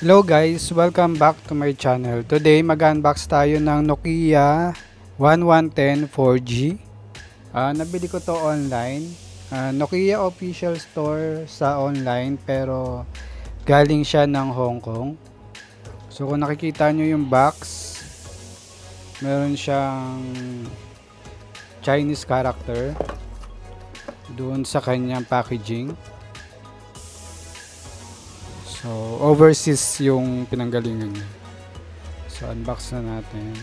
Hello guys, welcome back to my channel. Today mag-unbox tayo ng Nokia 1110 4G. Nabili ko to online. Nokia official store sa online pero galing siya ng Hong Kong. So kung nakikita nyo yung box, meron siyang Chinese character doon sa kanyang packaging. So, overseas yung pinanggalingan niya. So, unbox na natin.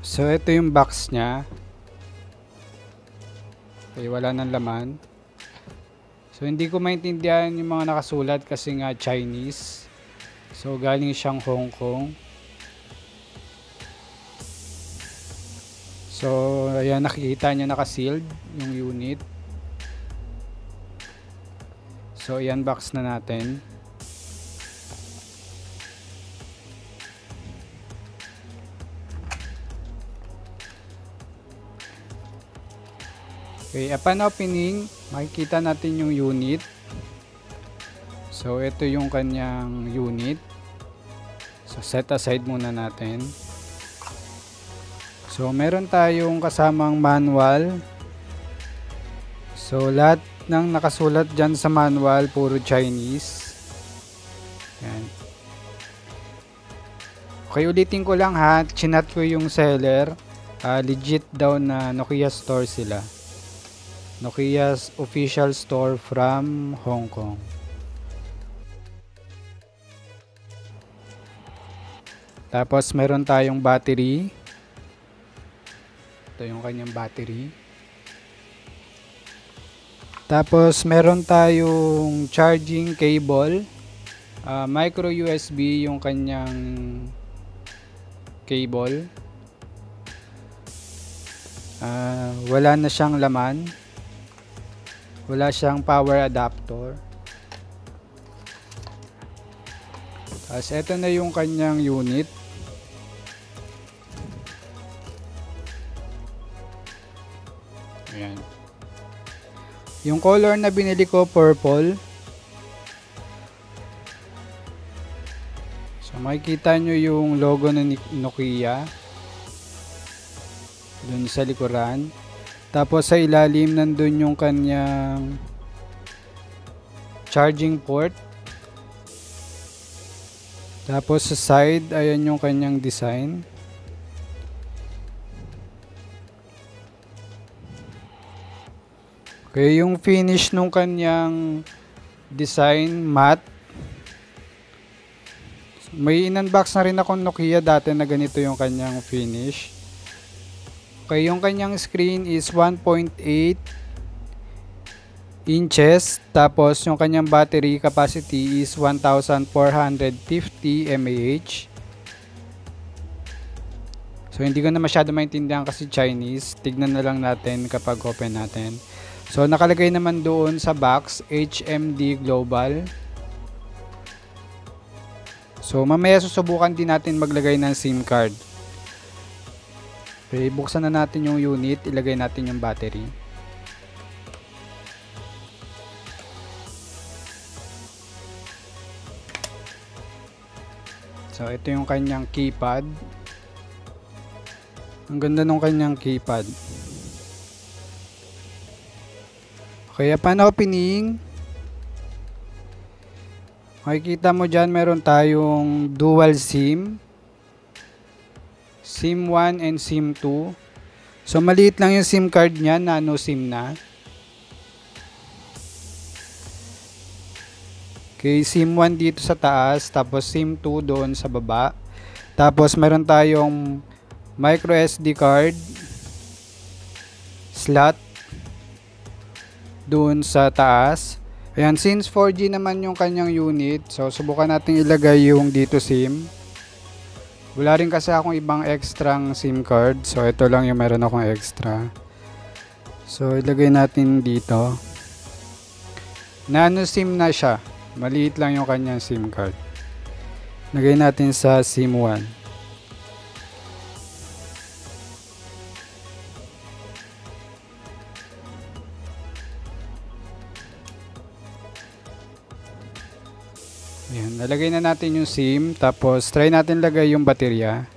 So, ito yung box niya. Okay, wala nang laman. So, hindi ko maintindihan yung mga nakasulat kasi nga Chinese. So, galing siyang Hong Kong. So, ayan, nakikita nyo naka-sealed yung unit. So, i-unbox na natin. Okay, upon opening, makikita natin yung unit. So, ito yung kanyang unit. So, set aside muna natin. So, meron tayong kasamang manual. So, lahat ng nakasulat dyan sa manual, puro Chinese. Yan. Okay, ulitin ko lang ha. Chinat ko yung seller. Legit daw na Nokia store sila. Nokia's official store from Hong Kong. Tapos meron tayong battery. Ito yung kanyang battery. Tapos meron tayong charging cable. Micro USB yung kanyang cable. Wala na siyang laman. Wala siyang power adapter. Tapos ito na yung kanyang unit. Ayan. Yung color na binili ko, purple. So makikita nyo yung logo ng Nokia dun sa likuran. Tapos sa ilalim nandun yung kanyang charging port. Tapos sa side, ayan yung kanyang design. Okay, yung finish nung kanyang design, matte. May in-unbox na rin akong Nokia dati na ganito yung kanyang finish. Okay, yung kanyang screen is 1.8 inches. Tapos yung kanyang battery capacity is 1450 mAh. So hindi ko na masyado maintindihan kasi Chinese. Tignan na lang natin kapag open natin. So nakalagay naman doon sa box HMD Global. So mamaya susubukan din natin maglagay ng SIM card. Okay, buksan na natin yung unit, ilagay natin yung battery. So ito yung kanyang keypad. Ang ganda ng kanyang keypad. Okay, upon opening, makikita mo dyan meron tayong dual SIM. SIM 1 and SIM 2. So maliit lang yung SIM card niya, nano SIM na. Okay, SIM 1 dito sa taas, tapos SIM 2 doon sa baba. Tapos meron tayong micro SD card slot doon sa taas. Ayan, since 4G naman yung kanyang unit, so subukan natin ilagay yung dito SIM. Wala rin kasi akong ibang extrang SIM card. So, ito lang yung meron akong extra. So, ilagay natin dito. Nano SIM na siya. Maliit lang yung kanyang SIM card. Lagay natin sa SIM 1. Ayan, nalagay na natin yung SIM. Tapos try natin lagay yung baterya.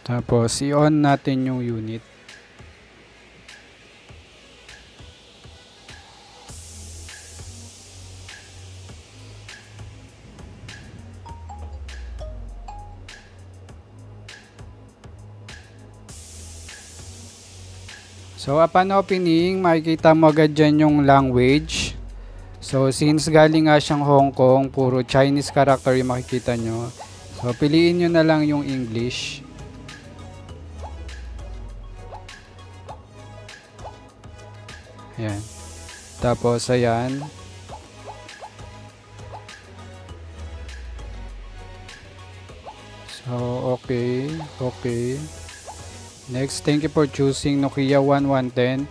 Tapos i-on natin yung unit. So upon opening, makikita mo agad dyan yung language. So since galing nga siyang Hong Kong, puro Chinese character yung makikita nyo. So piliin nyo na lang yung English. Ayan. Tapos ayan. So okay. Next, thank you for choosing Nokia 1110.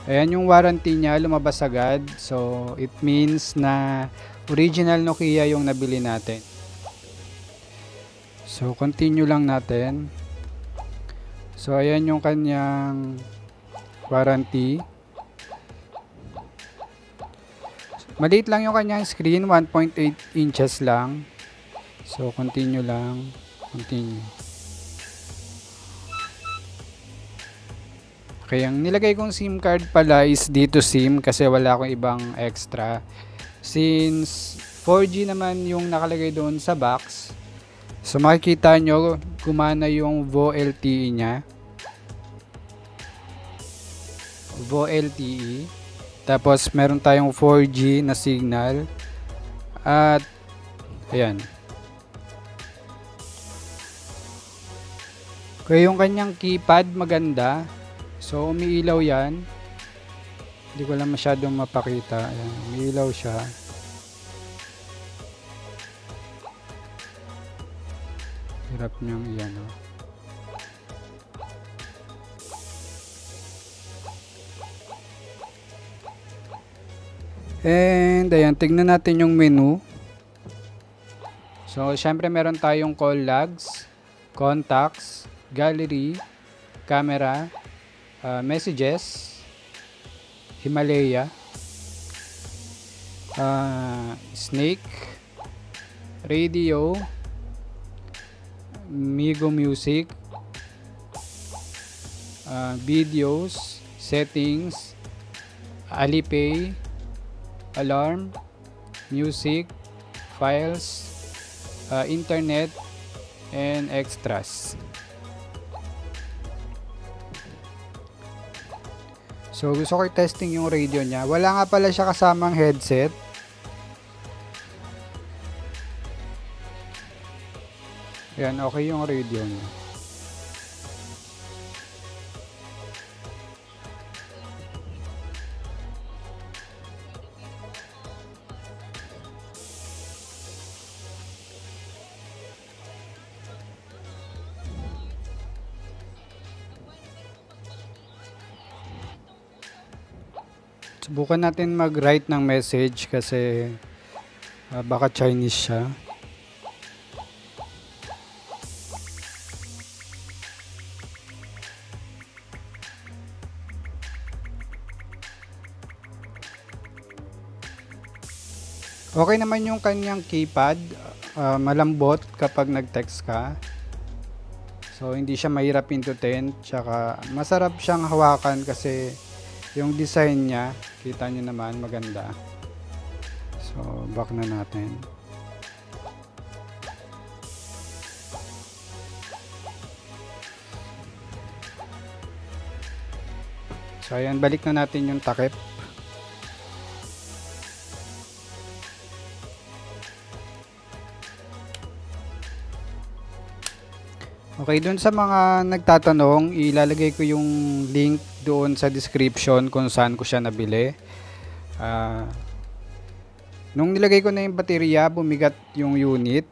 Ayan yung warranty niya, lumabas agad. So it means na original Nokia yung nabili natin. So continue lang natin. So ayan yung kanyang warranty. Maliit lang yung kanyang screen, 1.8 inches lang. So continue lang, continue. Okay, ang nilagay kong SIM card pala is dito SIM kasi wala akong ibang extra. Since 4G naman yung nakalagay doon sa box. So makikita nyo, gumana yung VoLTE niya. VoLTE. Tapos meron tayong 4G na signal. At ayan. Kaya yung kanyang keypad maganda. So umiilaw yan. Hindi ko lang masyadong mapakita. Ayan, umiilaw siya. Hirap niyang iyan. Oh. And ayan, tignan natin yung menu. So syempre meron tayong call logs, contacts, gallery, camera, messages, Himalaya, Snake, radio, Migo Music, videos, settings, Alipay, alarm, music, files, internet, and extras. So gusto ko i-testing yung radio niya. Wala nga pala siya kasamang headset. Yan, okay yung radio niya. Subukan natin mag-write ng message kasi baka Chinese siya. Okay naman yung kanyang keypad, malambot kapag nag-text ka. So hindi siya mahirap pindutin, tsaka masarap siyang hawakan kasi yung design niya, kita nyo naman, maganda. So back na natin. So ayan, balik na natin yung takip. Okay, dun sa mga nagtatanong, ilalagay ko yung link doon sa description kung saan ko siya nabili. Nung nilagay ko na yung baterya, bumigat yung unit.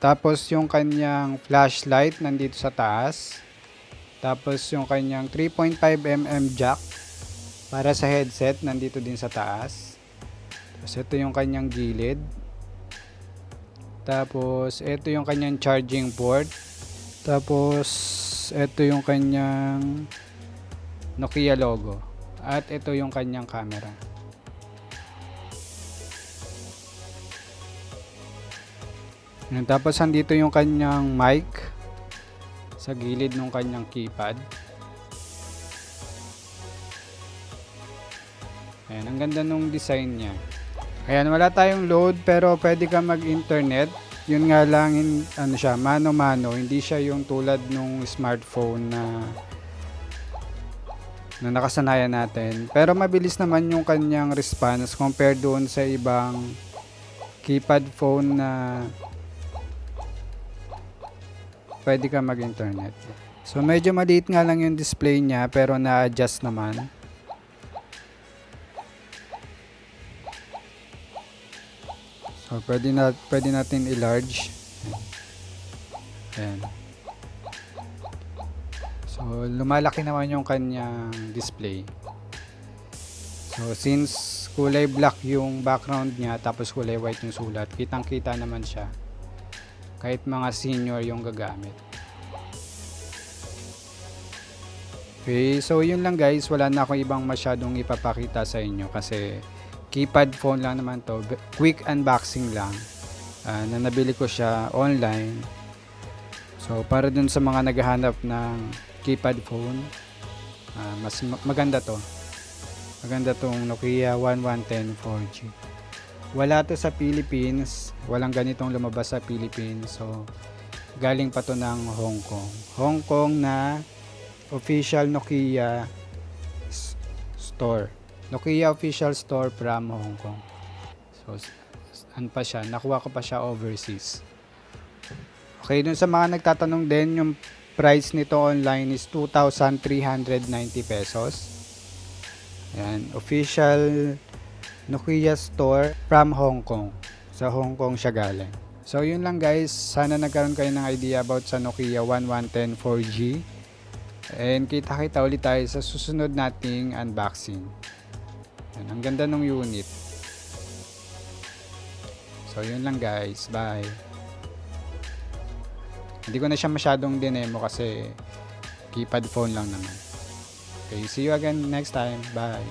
Tapos yung kanyang flashlight nandito sa taas. Tapos yung kanyang 3.5mm jack para sa headset nandito din sa taas. Tapos ito yung kanyang gilid. Tapos ito yung kanyang charging port. Tapos ito yung kanyang Nokia logo. At ito yung kanyang camera. Tapos andito yung kanyang mic sa gilid ng kanyang keypad. Ayan, ang ganda nung design niya. Ayan, wala tayong load pero pwede ka mag-internet. Yun nga lang, ano siya, mano-mano. Hindi siya yung tulad nung smartphone na nakasanayan natin. Pero mabilis naman yung kanyang response compared doon sa ibang keypad phone na pwede ka mag-internet. So medyo maliit nga lang yung display niya pero na-adjust naman. So pwede natin i-large. Ayan. So lumalaki naman yung kanyang display. So since kulay black yung background niya tapos kulay white yung sulat, kitang-kita naman siya. Kahit mga senior yung gagamit. Okay, so yun lang guys, wala na akong ibang masyadong ipapakita sa inyo kasi keypad phone lang naman to. Quick unboxing lang na nabili ko siya online. So para dun sa mga naghahanap ng keypad phone, mas maganda to. Maganda tong Nokia 1110 4G. Wala to sa Philippines, walang ganitong lumabas sa Philippines. So galing pa to ng Hong Kong. Hong Kong na official Nokia store. Nokia official store from Hong Kong. So, ano pa siya? Nakuha ko pa siya overseas. Okay, dun sa mga nagtatanong din, yung price nito online is 2,390 pesos. Ayan, official Nokia store from Hong Kong. Sa Hong Kong siya galing. So, yun lang guys. Sana nagkaroon kayo ng idea about sa Nokia 1110 4G. And kita-kita ulit tayo sa susunod nating unboxing. Yan, ang ganda ng unit. So yun lang guys, bye. Hindi ko na siya masyadong dinemo kasi keypad phone lang naman. Okay, see you again next time, bye.